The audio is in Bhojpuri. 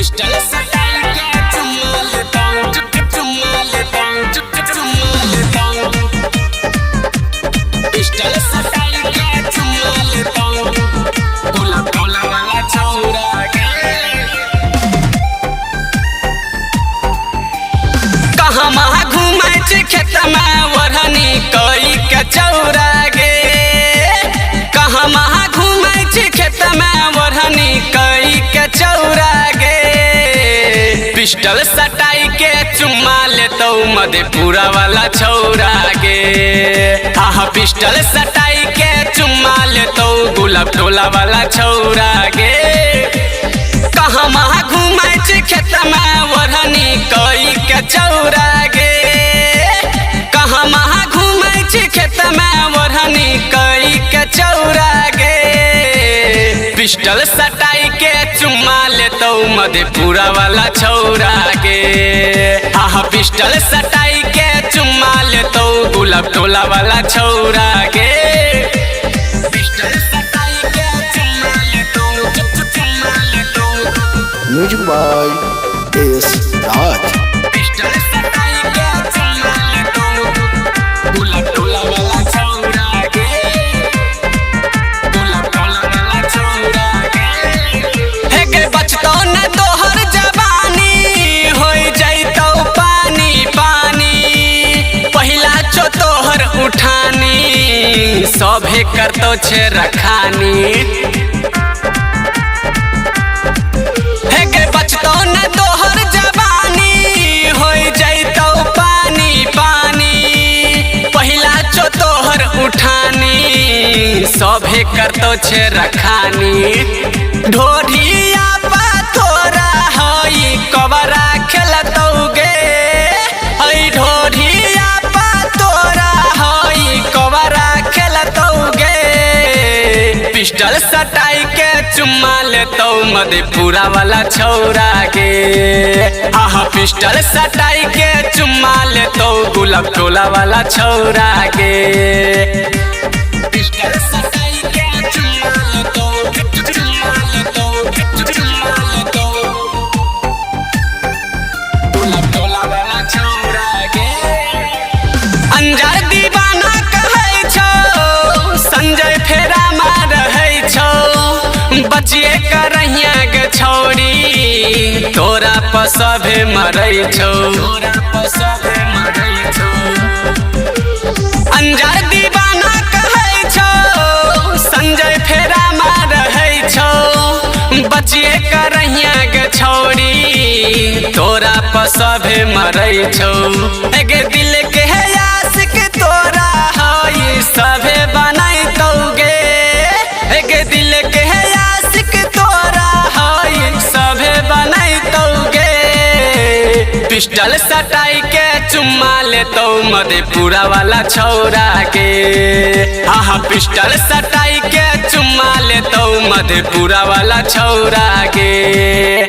पिस्टल सटाई के चुम्मा लेता हूँ, चुम्मा लेता हूँ, चुम्मा लेता हूँ। पिस्टल सटाई के चुम्मा लेता हूँ, गुलाब गुलाब वाला छौरा के। कहाँ महा घूमै छी खेत में ओढ़नी कोई के चौरा गे। कहाँ महा घूमै छी खेत में ओढ़नी कोई के चौरा गे। पिस्टल सटाई के चुम्मा लेतौ मधेपुरा वाला छौरा गे। हाँ पिस्टल सटाई के चुम्मा लेतौ गुलाब टोला वाला छौरा गे। कहाँ महा घूमै छी खेत में ओढ़नी कोई के चौरा गे। कहाँ महा घूमै छी खेत में ओढ़नी कोई के चौरा गे। पिस्टल सटाई के चुम्मा लेतौ मधेपुरा वाला छौरा गे। हाँ पिस्टल सटाई के चुम्मा लेतौ गुलाब टोला वाला छौरा गे। पिस्टल सटाई के चुम्मा लेतौ, चुम्मा लेतौ। Music by S Raj. Pistol सटाई के चुम्मा लेतौ गुलाब टोला वाला छौरा गे। गुलाब टोला वाला छौरा गे। हे गे बचतौ न तोहर जवानी होई जइतौ पानी पानी। पहिला चो तोहर उठानी सभे करतौ छे रखानी। हे गे बचतौ न तोहर जवानी होई जइतौ पानी पानी। पहिला चो तोहर उठानी सभे करतौ छे रखानी। ढोढ़िया पा तोरा हई कबरा खेलतौ गे। हई ढोढ़िया पा तोरा हई कबरा खेलतौ गे। पिस्टल सटाई के चुम्मा लेतौ मधेपुरा वाला छौरा गे। हाँ पिस्टल सटाई के चुम्मा लेतौ गुलाब टोला वाला छौरा गे। पिस्टल सटाई के चुम्मा लेतौ, चुम्मा लेतौ, चुम्मा लेतौ। गुलाब टोला वाला छौरा गे। अंजार दीवाना कहै छौ संजय फेरा मार रहै छौ। बचिए करहिया गे छौरी तोरा पर सभे मरै छौ। अंजार दीवाना कहै छौ संजय फेरा मार रहै छौ। बचिए करहिया गे छौरी तोरा पर सभे मरै छौ। गे दिल के आशिक तोरा हई सभे बनैतौ गे। गे दिल के आशिक तोरा हई सभे बनैतौ गे। पिस्टल सटाई के चुम्मा लेतौ मधेपुरा वाला छौरा गे। हाँ पिस्टल सटाई के चुम्मा लेतौ मधेपुरा वाला छौरा गे।